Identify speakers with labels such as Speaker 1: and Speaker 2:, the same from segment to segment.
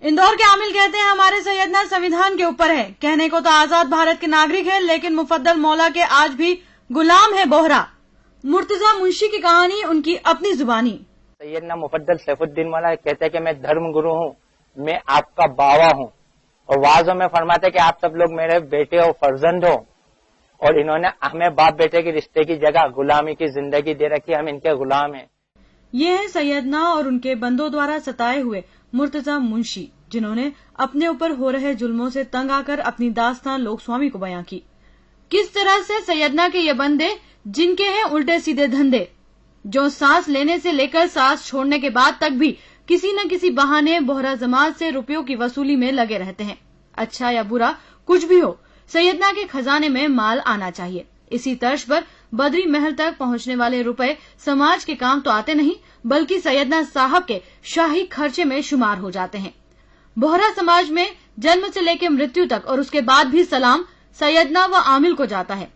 Speaker 1: इंदौर के आमिल कहते हैं हमारे सैयदना संविधान के ऊपर है। कहने को तो आजाद भारत के नागरिक हैं, लेकिन मुफद्दल मौला के आज भी गुलाम है बोहरा। मुर्तजा मुंशी की कहानी, उनकी अपनी जुबानी।
Speaker 2: सैयदना मुफद्दल सैफुद्दीन मौला कहते हैं कि मैं धर्म गुरु हूँ, मैं आपका बावा हूँ, और वाज़ों में फरमाते कि आप सब लोग मेरे बेटे और फर्जंद हो, और इन्होंने हमें बाप बेटे के रिश्ते की जगह गुलामी की जिंदगी दे रखी, हम इनके गुलाम हैं।
Speaker 1: ये है सैयदना और उनके बंदों द्वारा सताए हुए मुर्तजा मुंशी, जिन्होंने अपने ऊपर हो रहे जुल्मों से तंग आकर अपनी दास्तान लोकस्वामी को बयां की। किस तरह से सैयदना के ये बंदे, जिनके हैं उल्टे सीधे धंधे, जो सांस लेने से लेकर सांस छोड़ने के बाद तक भी किसी न किसी बहाने बोहरा जमात से रुपयों की वसूली में लगे रहते हैं। अच्छा या बुरा कुछ भी हो, सैयदना के खजाने में माल आना चाहिए। इसी तर्ज पर बदरी महल तक पहुंचने वाले रुपए समाज के काम तो आते नहीं, बल्कि सैयदना साहब के शाही खर्चे में शुमार हो जाते हैं। बोहरा समाज में जन्म से लेकर मृत्यु तक और उसके बाद भी सलाम सैयदना व आमिल को जाता है।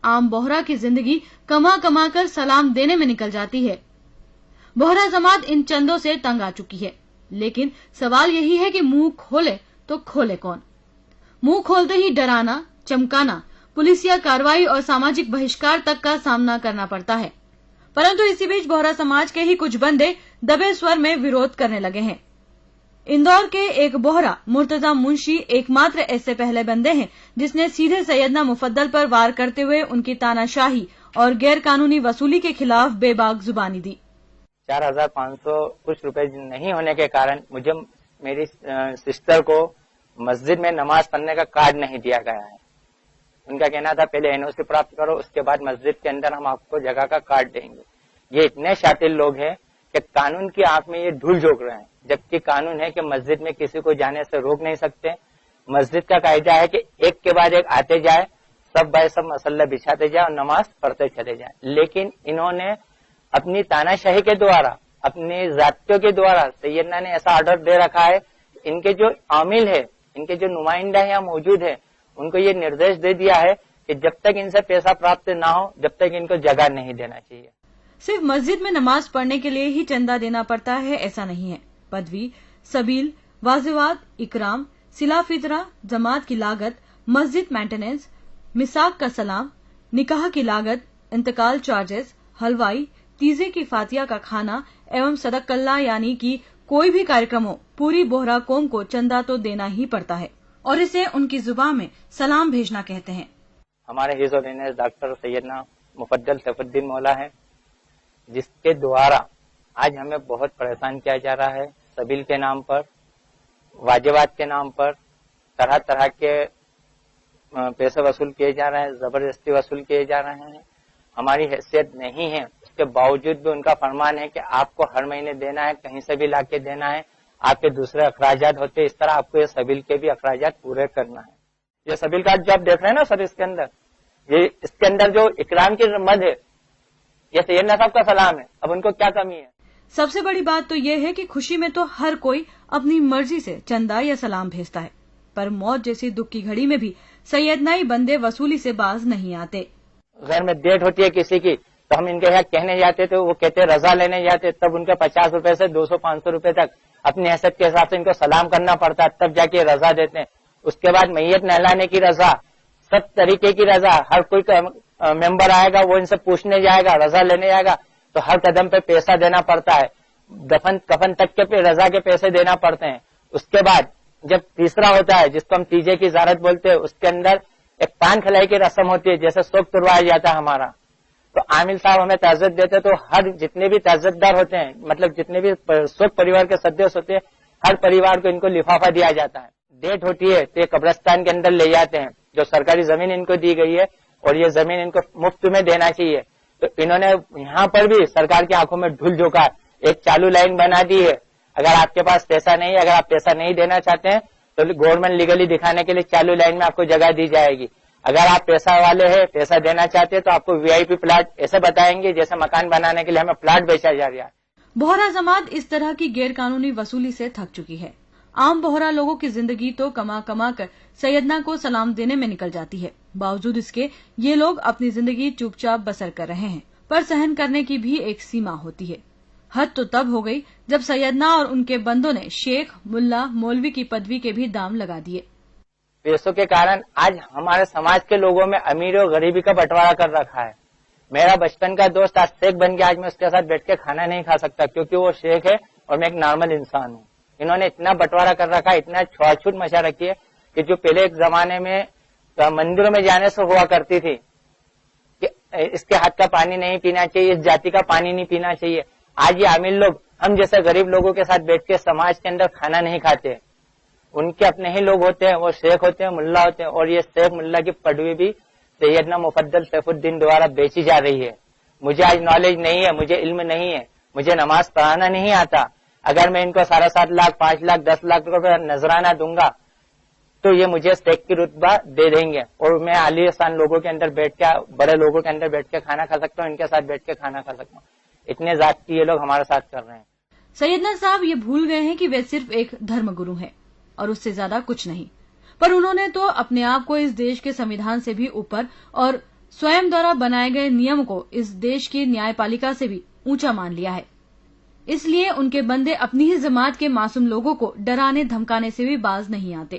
Speaker 1: आम बोहरा की जिंदगी कमा कमा कर सलाम देने में निकल जाती है। बोहरा जमात इन चंदों से तंग आ चुकी है, लेकिन सवाल यही है कि मुंह खोले तो खोले कौन। मुंह खोलते ही डराना, चमकाना, पुलिसिया कार्रवाई और सामाजिक बहिष्कार तक का सामना करना पड़ता है। परंतु इसी बीच बोहरा समाज के ही कुछ बंदे दबे स्वर में विरोध करने लगे हैं। इंदौर के एक बोहरा मुर्तजा मुंशी एकमात्र ऐसे पहले बंदे हैं जिसने सीधे सैयदना मुफद्दल पर वार करते हुए उनकी तानाशाही और गैर कानूनी वसूली के खिलाफ बेबाक जुबानी दी।
Speaker 2: 4500 कुछ रुपए नहीं होने के कारण मुझे मेरी सिस्टर को मस्जिद में नमाज पढ़ने का कार्ड नहीं दिया गया है। उनका कहना था पहले एनओसी प्राप्त करो, उसके बाद मस्जिद के अंदर हम आपको जगह का कार्ड देंगे। ये इतने शातिर लोग हैं कि कानून की आंख में ये धूल झोंक रहे हैं, जबकि कानून है कि मस्जिद में किसी को जाने से रोक नहीं सकते। मस्जिद का कायदा है कि एक के बाद एक आते जाए, सब बाय सब मसल्ला बिछाते जाए और नमाज पढ़ते चले जाए। लेकिन इन्होंने अपनी तानाशाही के द्वारा, अपनी जातियों के द्वारा सैयदना ने ऐसा ऑर्डर दे रखा है, इनके जो आमिल है, इनके जो नुमाइंदा यहाँ मौजूद है, उनको ये निर्देश दे दिया है कि जब तक इनसे पैसा प्राप्त ना हो, जब तक इनको जगह नहीं देना चाहिए।
Speaker 1: सिर्फ मस्जिद में नमाज पढ़ने के लिए ही चंदा देना पड़ता है ऐसा नहीं है। पदवी, सबील, वाजिवात, इकराम, सिला फितरा, जमात की लागत, मस्जिद मेंटेनेंस, मिसाक का सलाम, निकाह की लागत, इंतकाल चार्जेस, हलवाई, तीजे की फातिया का खाना एवं सदकल्ला यानी कि कोई भी कार्यक्रम हो, पूरी बोहरा कौम को चंदा तो देना ही पड़ता है, और इसे उनकी जुबान में सलाम भेजना कहते हैं।
Speaker 2: हमारे हिज़्ब-उल-इन्स डॉक्टर सैयदना मुफद्दल सैफुद्दीन मौला है, जिसके द्वारा आज हमें बहुत परेशान किया जा रहा है। सबील के नाम पर, वाजिबात के नाम पर तरह तरह के पैसे वसूल किए जा रहे हैं, जबरदस्ती वसूल किए जा रहे हैं। हमारी हैसियत नहीं है, उसके बावजूद भी उनका फरमान है कि आपको हर महीने देना है, कहीं से भी लाके देना है, आपके दूसरे अखराजात होते हैं, इस तरह आपको ये सबील के भी अखराजात पूरे करना है। ये सबील कार्ड जो आप देख रहे हैं ना सर, इसके अंदर जो इकराम की मद है, ये सैयदना साहब का सलाम है। अब उनको क्या कमी है?
Speaker 1: सबसे बड़ी बात तो ये है कि खुशी में तो हर कोई अपनी मर्जी से चंदा या सलाम भेजता है, पर मौत जैसी दुख की घड़ी में भी सैयदनाई बंदे वसूली से बाज नहीं आते।
Speaker 2: घर में डेट होती है किसी की, तो हम इनके यहाँ कहने जाते थे, वो कहते रजा लेने जाते, तब उनके 50 रुपए से 200-500 रुपए तक अपनी हैसियत के हिसाब से इनको सलाम करना पड़ता है, तब जाके रजा देते हैं। उसके बाद मैयत नहलाने की रजा, सब तरीके की रजा, हर कोई मेंबर आएगा वो इनसे पूछने जाएगा, रजा लेने जाएगा, तो हर कदम पे पैसा देना पड़ता है। दफन कफन तक के पे रजा के पैसे देना पड़ते हैं। उसके बाद जब तीसरा होता है, जिसको हम तीजे की ज़ियारत बोलते हैं, उसके अंदर एक कान खिलाई की रस्म होती है, जैसे शोक तुरवाया जाता है हमारा। तो आमिल साहब हमें ताज़त देते, तो हर जितने भी ताज़तदार होते हैं, मतलब जितने भी शोक परिवार के सदस्य होते हैं, हर परिवार को इनको लिफाफा दिया जाता है। डेट होती है तो ये कब्रिस्तान के अंदर ले जाते हैं, जो सरकारी जमीन इनको दी गई है, और ये जमीन इनको मुफ्त में देना चाहिए। तो इन्होंने यहाँ पर भी सरकार की आंखों में धूल झोंका, एक चालू लाइन बना दी है। अगर आपके पास पैसा नहीं है, अगर आप पैसा नहीं देना चाहते हैं, तो गवर्नमेंट लीगली दिखाने के लिए चालू लाइन में आपको जगह दी जाएगी। अगर आप पैसा वाले हैं, पैसा देना चाहते हैं, तो आपको वीआईपी प्लाट ऐसे बताएंगे जैसे मकान बनाने के लिए हमें प्लाट बेचा जा रहा है।
Speaker 1: बोहरा जमात इस तरह की गैर कानूनी वसूली से थक चुकी है। आम बोहरा लोगों की जिंदगी तो कमा कमा कर सैयदना को सलाम देने में निकल जाती है। बावजूद इसके ये लोग अपनी जिंदगी चुपचाप बसर कर रहे हैं, पर सहन करने की भी एक सीमा होती है। حد تو تب ہو گئی جب سیدنا اور ان کے بندوں نے شیخ، ملا، مولوی کی پدوی کے بھی دام لگا دیے۔
Speaker 2: پیسوں کے کارن آج ہمارے سماج کے لوگوں میں امیری اور غریبی کا بٹوارا کر رکھا ہے۔ میرا بچپن کا دوست آج شیخ بن گیا، آج میں اس کے ساتھ بیٹھ کے کھانا نہیں کھا سکتا کیونکہ وہ شیخ ہے اور میں ایک نارمل انسان ہوں۔ انہوں نے اتنا بٹوارا کر رکھا ہے، اتنا چھوٹ چھوٹ مچا رکھی ہے کہ جو پہلے ایک زمانے میں مندروں میں جانے سے ہوا کرتی تھی کہ اس کے ہاتھ کا پانی نہیں پینا چاہیے، اس جاتی کا پانی نہیں پینا چاہیے، آج یہ عامل لوگ ہم جیسے غریب لوگوں کے ساتھ بیٹھ کے سماج کے اندر کھانا نہیں کھاتے۔ ان کے اپنے ہی لوگ ہوتے ہیں، وہ شیخ ہوتے ہیں، ملا ہوتے ہیں، اور یہ شیخ ملا کی پدوی بھی سیدنا مفدل سیف الدین دوبارہ بیچی جا رہی ہے۔ مجھے آج نالج نہیں ہے، مجھے علم نہیں ہے، مجھے نماز پڑھانا نہیں آتا، اگر میں ان کو 7.5 لاکھ 5 لاکھ 10 لاکھ روپے نذرانہ دوں گا تو یہ مجھے شیخ کی رتبہ دے دیں گے اور میں عالی شان لوگوں کے اندر بیٹھ کے، بڑے لوگوں کے اندر بیٹھ کے کھانا کھا سکتا ہوں، ان کے ساتھ بیٹھ کے کھانا کھا سکتا ہوں۔ اتنے ذاتی یہ لوگ ہمارے ساتھ کر رہے ہیں۔
Speaker 1: سیدنا صاحب یہ بھول گئے ہیں کہ وہ صرف ایک دھرم گرو ہیں اور اس سے زیادہ کچھ نہیں، پر انہوں نے تو اپنے آپ کو اس دیش کے سمویدھان سے بھی اوپر اور سوئم دوارا بنائے گئے نیم کو اس دیش کی نیائے پالکا سے بھی اونچا مان لیا ہے۔ اس لیے ان کے بندے اپنی ہی جماعت کے معصوم لوگوں کو ڈرانے دھمکانے سے بھی باز نہیں آتے۔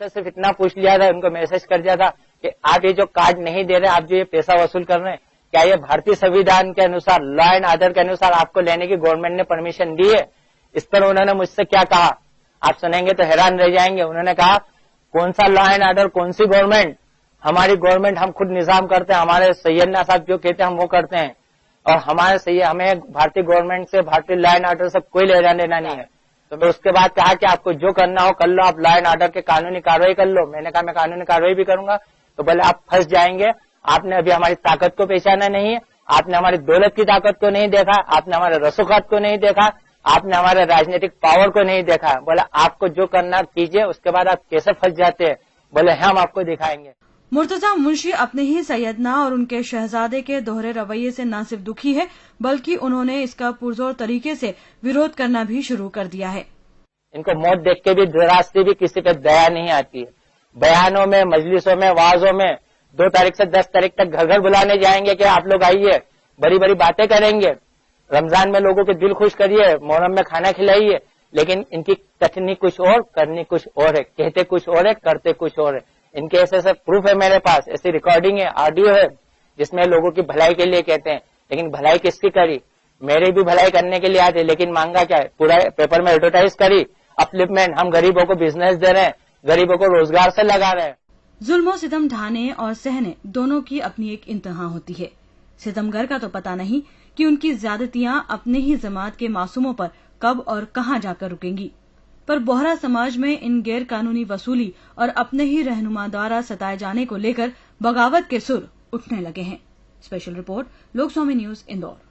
Speaker 2: صرف اتنا پوچھ لیا تھا، ان کو میسج کر دیا تھا کہ آپ یہ جو کارڈ نہیں دے رہے، آپ جو یہ پیسہ وصول کر رہے ہیں، کیا یہ بھارتی سمویدھان کے انوسار، لا اینڈ آرڈر کے انوسار آپ کو لینے کی گورنمنٹ نے پرمیشن دی ہے؟ اس پر انہوں نے مجھ سے کیا کہا، آپ سنیں گے تو حیران رہ جائیں گے۔ انہوں نے کہا کون سا لا اینڈ آرڈر، کون سی گورنمنٹ، ہماری گورنمنٹ، ہم خود نظام کرتے ہیں، ہمارے سیدنا صاحب جو کہتے ہیں ہم وہ کرتے ہیں، اور ہمیں بھارتی گورنمنٹ سے، بھارتی لا اینڈ آرڈر سے کوئی لینا دینا نہیں ہے۔ تو میں اس کے بعد کہا کہ آپ کو جو کرنا ہو کر لو، آپ لا اینڈ آرڈر کے قانونی کارروائی کر لو۔ میں نے کہا میں قانونی کارروائی بھی کروں گا، تو بولے آپ پھنس جائیں گے، آپ نے ابھی ہماری طاقت کو پہچانا نہیں ہے، آپ نے ہماری دولت کی طاقت کو نہیں دیکھا، آپ نے ہمارے رسوخات کو نہیں دیکھا، آپ نے ہمارے راجنیتک پاور کو نہیں دیکھا۔ بولے آپ کو جو کرنا کیجئے، اس کے بعد آپ کیسے پھنس جاتے ہیں؟ بولے ہم آپ کو دکھائیں گے۔
Speaker 1: مرتضی منشی اپنے ہی سیدنا اور ان کے شہزادے کے دوہرے رویے سے نہ صرف دکھی ہے بلکہ انہوں نے اس کا پرزور طریقے سے ویرودھ کرنا بھی شروع کر دیا ہے۔
Speaker 2: ان کو موت دیکھ کے بھی ذرا سی بھی کسی پہ دیا نہیں آتی ہے۔ بیانوں میں، مجلسوں میں، وعظوں میں 2 تاریخ سے 10 تاریخ تک گھر گھر بلانے جائیں گے کہ آپ لوگ آئیے، بڑی بڑی باتیں کریں گے، رمضان میں لوگوں کے دل خوش کریے، محرم میں کھانا کھلائیے، لیکن ان کی کتنی کچھ اور، کرنی کچھ اور ہے، کہتے کچھ اور ہے، کرتے کچھ اور ہے۔ ان کے ایسے پروف ہے میرے پاس، ایسی ریکارڈنگ ہے، آڈیو ہے، جس میں لوگوں کی بھلائی کے لیے کہتے ہیں، لیکن بھلائی کس کی کری؟ میری بھی بھلائی کرنے کے لیے آتے، لیکن مانگا کیا ہے؟ پورا پیپر میں ایڈورٹائز کری، اپلپمنٹ، ہم غریبوں کو بزنس دے رہے ہیں، غریبوں کو روزگار سے لگا رہے ہیں۔
Speaker 1: ظلم و ستم ڈھانے اور سہنے دونوں کی اپنی ایک انتہا ہوتی ہے۔ ستمگر کا تو پتہ نہیں کہ ان کی زیادتیاں اپنے ہی جماعت کے معصوموں پر کب اور کہاں جا کر رکیں گی، پر بوہرا سماج میں ان غیر قانونی وصولی اور اپنے ہی رہنما دوارا ستائے جانے کو لے کر بغاوت کے سر اٹھنے لگے ہیں۔ اسپیشل رپورٹ، لوک سوامی نیوز، اندور۔